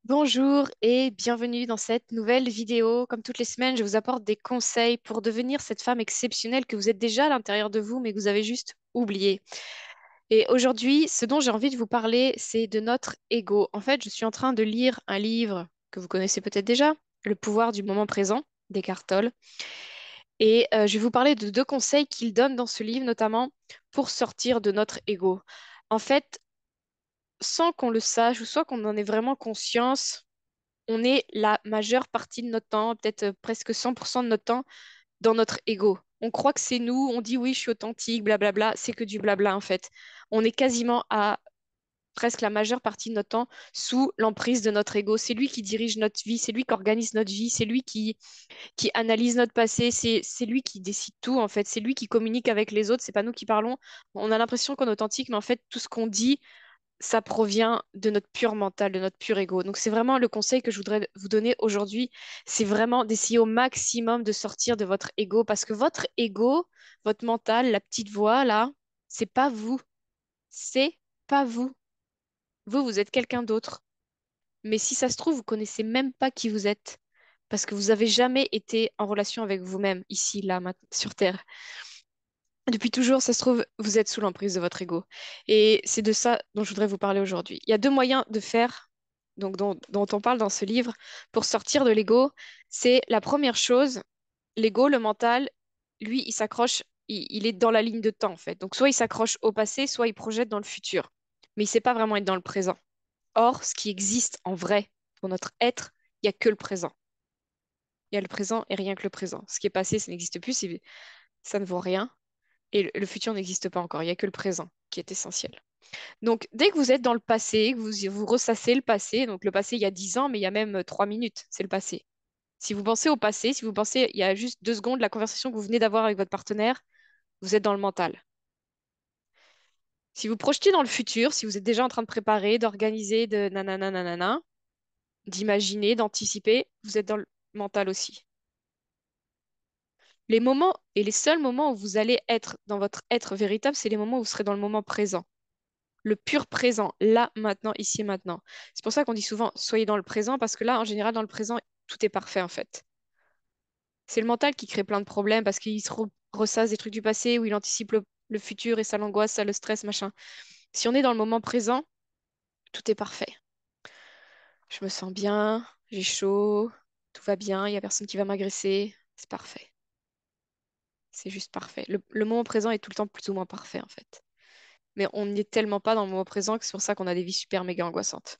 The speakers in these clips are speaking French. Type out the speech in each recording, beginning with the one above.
Bonjour et bienvenue dans cette nouvelle vidéo. Comme toutes les semaines, je vous apporte des conseils pour devenir cette femme exceptionnelle que vous êtes déjà à l'intérieur de vous, mais que vous avez juste oublié. Et aujourd'hui, ce dont j'ai envie de vous parler, c'est de notre ego. En fait, je suis en train de lire un livre que vous connaissez peut-être déjà, Le pouvoir du moment présent d'Eckhart Tolle. Et je vais vous parler de deux conseils qu'il donne dans ce livre, notamment pour sortir de notre ego. En fait, sans qu'on le sache ou soit qu'on en ait vraiment conscience, on est la majeure partie de notre temps, peut-être presque 100% de notre temps, dans notre ego. On croit que c'est nous, on dit oui, je suis authentique, blablabla, c'est que du blabla en fait. On est quasiment à presque la majeure partie de notre temps sous l'emprise de notre ego. C'est lui qui dirige notre vie, c'est lui qui organise notre vie, c'est lui qui analyse notre passé, c'est lui qui décide tout en fait, c'est lui qui communique avec les autres, c'est pas nous qui parlons. On a l'impression qu'on est authentique, mais en fait, tout ce qu'on dit, ça provient de notre pur mental, de notre pur ego. Donc c'est vraiment le conseil que je voudrais vous donner aujourd'hui, c'est vraiment d'essayer au maximum de sortir de votre ego parce que votre ego, votre mental, la petite voix là, c'est pas vous, c'est pas vous. Vous, vous êtes quelqu'un d'autre. Mais si ça se trouve, vous connaissez même pas qui vous êtes parce que vous avez jamais été en relation avec vous-même ici, là, sur Terre. Depuis toujours, ça se trouve, vous êtes sous l'emprise de votre ego. Et c'est de ça dont je voudrais vous parler aujourd'hui. Il y a deux moyens de faire, donc dont on parle dans ce livre, pour sortir de l'ego. C'est la première chose, l'ego, le mental, lui, il s'accroche, il est dans la ligne de temps, en fait. Donc soit il s'accroche au passé, soit il projette dans le futur. Mais il ne sait pas vraiment être dans le présent. Or, ce qui existe en vrai pour notre être, il n'y a que le présent. Il y a le présent et rien que le présent. Ce qui est passé, ça n'existe plus, ça ne vaut rien. Et le futur n'existe pas encore, il n'y a que le présent qui est essentiel. Donc, dès que vous êtes dans le passé, que vous ressassez le passé, donc le passé il y a 10 ans, mais il y a même 3 minutes, c'est le passé. Si vous pensez au passé, si vous pensez il y a juste 2 secondes, la conversation que vous venez d'avoir avec votre partenaire, vous êtes dans le mental. Si vous projetez dans le futur, si vous êtes déjà en train de préparer, d'organiser, de nanana, nanana, d'imaginer, d'anticiper, vous êtes dans le mental aussi. Les moments et les seuls moments où vous allez être dans votre être véritable, c'est les moments où vous serez dans le moment présent. Le pur présent, là, maintenant, ici et maintenant. C'est pour ça qu'on dit souvent, soyez dans le présent, parce que là, en général, dans le présent, tout est parfait, en fait. C'est le mental qui crée plein de problèmes parce qu'il se ressasse des trucs du passé ou il anticipe le futur et ça l'angoisse, ça le stress, machin. Si on est dans le moment présent, tout est parfait. Je me sens bien, j'ai chaud, tout va bien, il n'y a personne qui va m'agresser. C'est parfait. C'est juste parfait. Le moment présent est tout le temps plus ou moins parfait, en fait. Mais on n'y est tellement pas dans le moment présent que c'est pour ça qu'on a des vies super méga angoissantes.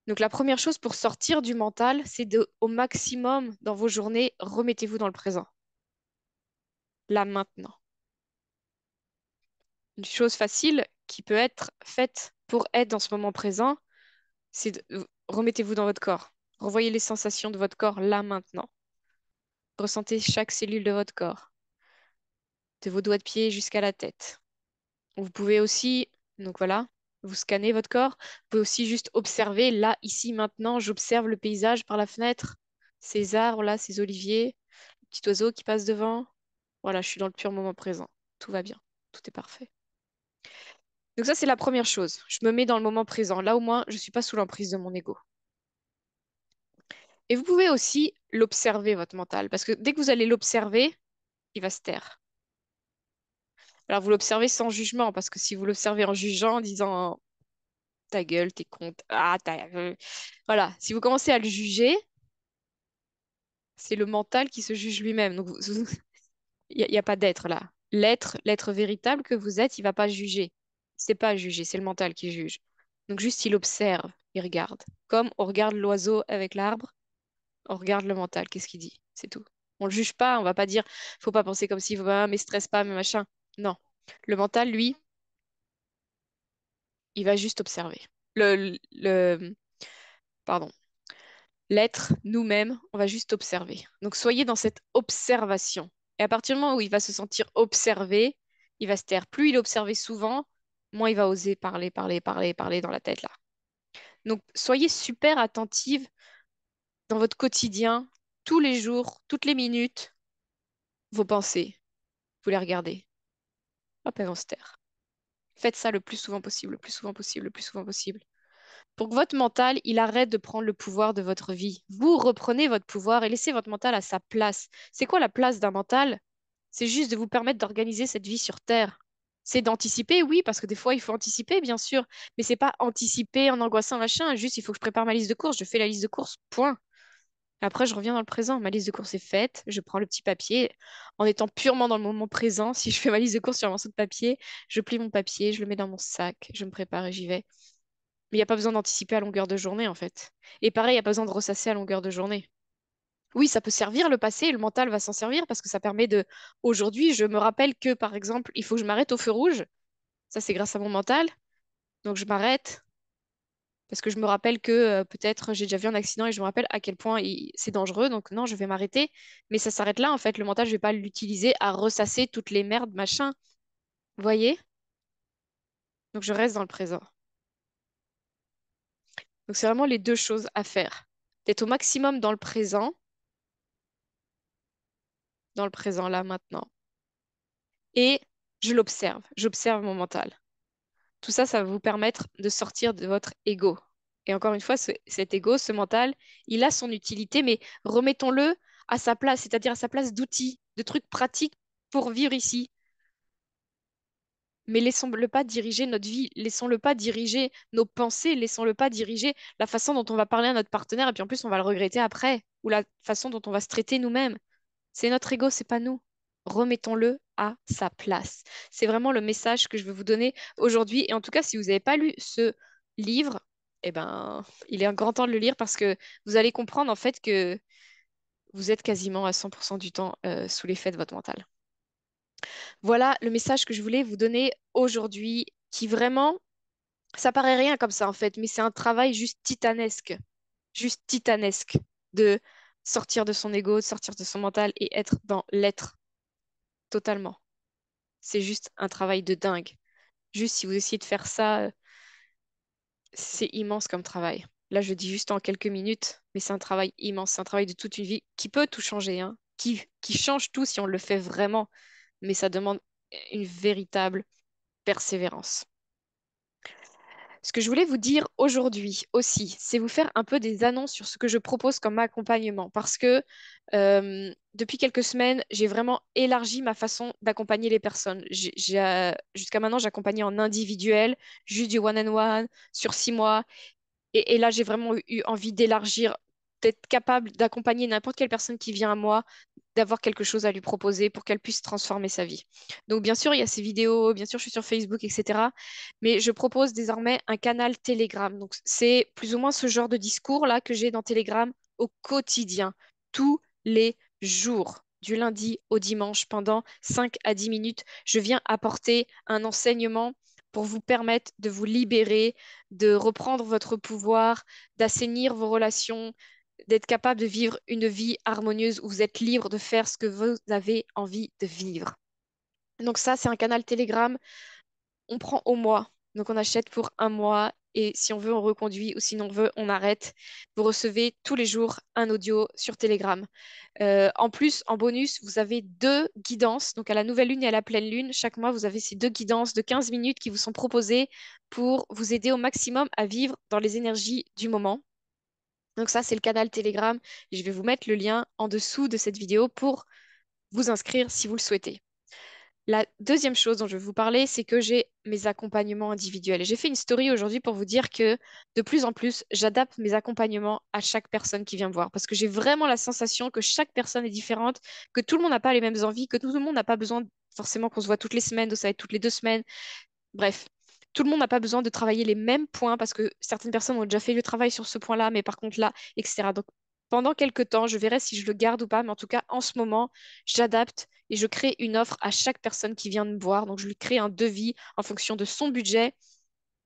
Donc la première chose pour sortir du mental, c'est de, au maximum dans vos journées, remettez-vous dans le présent, là maintenant. Une chose facile qui peut être faite pour être dans ce moment présent, c'est remettez-vous dans votre corps. Revoyez les sensations de votre corps là maintenant. Ressentez chaque cellule de votre corps, de vos doigts de pied jusqu'à la tête. Vous pouvez aussi, donc voilà, vous scannez votre corps. Vous pouvez aussi juste observer là, ici, maintenant. J'observe le paysage par la fenêtre, ces arbres là, ces oliviers, le petit oiseau qui passe devant. Voilà, je suis dans le pur moment présent. Tout va bien, tout est parfait. Donc ça, c'est la première chose. Je me mets dans le moment présent. Là, au moins, je ne suis pas sous l'emprise de mon ego. Et vous pouvez aussi l'observer, votre mental, parce que dès que vous allez l'observer, il va se taire. Alors, vous l'observez sans jugement, parce que si vous l'observez en jugeant, en disant ta gueule, t'es con, voilà, si vous commencez à le juger, c'est le mental qui se juge lui-même. Donc, il n'y a pas d'être là. L'être véritable que vous êtes, il va pas juger. C'est pas juger, c'est le mental qui juge. Donc juste il observe, il regarde. Comme on regarde l'oiseau avec l'arbre, on regarde le mental, qu'est-ce qu'il dit? C'est tout. On le juge pas, on va pas dire, faut pas penser comme si, mais stresse pas, mais machin. Non. Le mental, lui, il va juste observer. Pardon. L'être, nous-mêmes, on va juste observer. Donc soyez dans cette observation. Et à partir du moment où il va se sentir observé, il va se taire. Plus il est observé souvent, moins il va oser parler, parler, parler, parler dans la tête là. Donc soyez super attentive dans votre quotidien, tous les jours, toutes les minutes, vos pensées. Vous les regardez. Hop, elles vont se taire. Faites ça le plus souvent possible, le plus souvent possible, le plus souvent possible. Pour que votre mental, il arrête de prendre le pouvoir de votre vie. Vous reprenez votre pouvoir et laissez votre mental à sa place. C'est quoi la place d'un mental? C'est juste de vous permettre d'organiser cette vie sur Terre. C'est d'anticiper, oui, parce que des fois, il faut anticiper, bien sûr, mais c'est pas anticiper en angoissant, machin. Juste, il faut que je prépare ma liste de courses, je fais la liste de courses, point. Après, je reviens dans le présent. Ma liste de courses est faite. Je prends le petit papier. En étant purement dans le moment présent, si je fais ma liste de courses sur un morceau de papier, je plie mon papier, je le mets dans mon sac, je me prépare et j'y vais. Mais il n'y a pas besoin d'anticiper à longueur de journée, en fait. Et pareil, il n'y a pas besoin de ressasser à longueur de journée. Oui, ça peut servir le passé, le mental va s'en servir parce que ça permet de... Aujourd'hui, je me rappelle que, par exemple, il faut que je m'arrête au feu rouge. Ça, c'est grâce à mon mental. Donc, je m'arrête parce que je me rappelle que peut-être j'ai déjà vu un accident et je me rappelle à quel point c'est dangereux. Donc, non, je vais m'arrêter. Mais ça s'arrête là, en fait. Le mental, je vais pas l'utiliser à ressasser toutes les merdes, machin. Vous voyez? Donc, je reste dans le présent. Donc, c'est vraiment les deux choses à faire. D'être au maximum dans le présent là, maintenant. Et je l'observe. J'observe mon mental. Tout ça, ça va vous permettre de sortir de votre ego. Et encore une fois, cet ego, ce mental, il a son utilité, mais remettons-le à sa place, c'est-à-dire à sa place d'outil, de trucs pratiques pour vivre ici. Mais laissons-le pas diriger notre vie, laissons-le pas diriger nos pensées, laissons-le pas diriger la façon dont on va parler à notre partenaire, et puis en plus, on va le regretter après, ou la façon dont on va se traiter nous-mêmes. C'est notre ego, c'est pas nous. Remettons-le à sa place. C'est vraiment le message que je veux vous donner aujourd'hui. Et en tout cas, si vous n'avez pas lu ce livre, eh ben, il est un grand temps de le lire parce que vous allez comprendre en fait que vous êtes quasiment à 100% du temps sous l'effet de votre mental. Voilà le message que je voulais vous donner aujourd'hui, qui vraiment, ça paraît rien comme ça en fait, mais c'est un travail juste titanesque de sortir de son ego, de sortir de son mental et être dans l'être totalement. C'est juste un travail de dingue. Juste si vous essayez de faire ça, c'est immense comme travail. Là, je dis juste en quelques minutes, mais c'est un travail immense. C'est un travail de toute une vie qui peut tout changer, hein, qui change tout si on le fait vraiment. Mais ça demande une véritable persévérance. Ce que je voulais vous dire aujourd'hui aussi, c'est vous faire un peu des annonces sur ce que je propose comme accompagnement. Parce que depuis quelques semaines, j'ai vraiment élargi ma façon d'accompagner les personnes. Jusqu'à maintenant, j'accompagnais en individuel, juste du one-on-one, sur 6 mois. Et là, j'ai vraiment eu envie d'élargir, d'être capable d'accompagner n'importe quelle personne qui vient à moi, d'avoir quelque chose à lui proposer pour qu'elle puisse transformer sa vie. Donc, bien sûr, il y a ces vidéos, bien sûr, je suis sur Facebook, etc. Mais je propose désormais un canal Telegram. Donc, c'est plus ou moins ce genre de discours-là que j'ai dans Telegram au quotidien, tous les jours. Du lundi au dimanche, pendant 5 à 10 minutes, je viens apporter un enseignement pour vous permettre de vous libérer, de reprendre votre pouvoir, d'assainir vos relations, d'être capable de vivre une vie harmonieuse où vous êtes libre de faire ce que vous avez envie de vivre. Donc ça, c'est un canal Telegram. On prend au mois. Donc on achète pour un mois et si on veut, on reconduit ou sinon on veut, on arrête. Vous recevez tous les jours un audio sur Telegram. En plus, en bonus, vous avez 2 guidances. Donc à la nouvelle lune et à la pleine lune, chaque mois, vous avez ces 2 guidances de 15 minutes qui vous sont proposées pour vous aider au maximum à vivre dans les énergies du moment. Donc ça, c'est le canal Telegram. Je vais vous mettre le lien en dessous de cette vidéo pour vous inscrire si vous le souhaitez. La deuxième chose dont je vais vous parler, c'est que j'ai mes accompagnements individuels. Et j'ai fait une story aujourd'hui pour vous dire que de plus en plus, j'adapte mes accompagnements à chaque personne qui vient me voir. Parce que j'ai vraiment la sensation que chaque personne est différente, que tout le monde n'a pas les mêmes envies, que tout le monde n'a pas besoin forcément qu'on se voit toutes les semaines, de ça va être toutes les 2 semaines. Bref, tout le monde n'a pas besoin de travailler les mêmes points parce que certaines personnes ont déjà fait le travail sur ce point-là, mais par contre là, etc. Donc, pendant quelques temps, je verrai si je le garde ou pas, mais en tout cas, en ce moment, j'adapte et je crée une offre à chaque personne qui vient me voir. Donc, je lui crée un devis en fonction de son budget,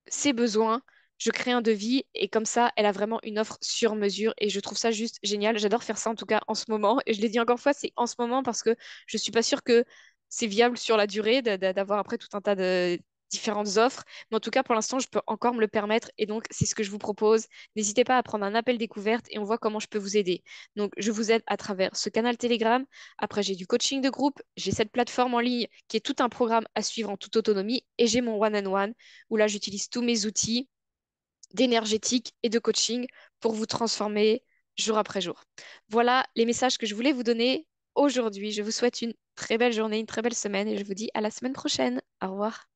ses besoins. Je crée un devis et comme ça, elle a vraiment une offre sur mesure et je trouve ça juste génial. J'adore faire ça en tout cas en ce moment. Et je l'ai dit encore une fois, c'est en ce moment parce que je suis pas sûre que c'est viable sur la durée d'avoir après tout un tas de différentes offres. Mais en tout cas, pour l'instant, je peux encore me le permettre et donc c'est ce que je vous propose. N'hésitez pas à prendre un appel découverte et on voit comment je peux vous aider. Donc, je vous aide à travers ce canal Telegram. Après, j'ai du coaching de groupe, j'ai cette plateforme en ligne qui est tout un programme à suivre en toute autonomie et j'ai mon one-on-one où là, j'utilise tous mes outils d'énergétique et de coaching pour vous transformer jour après jour. Voilà les messages que je voulais vous donner aujourd'hui. Je vous souhaite une très belle journée, une très belle semaine et je vous dis à la semaine prochaine. Au revoir.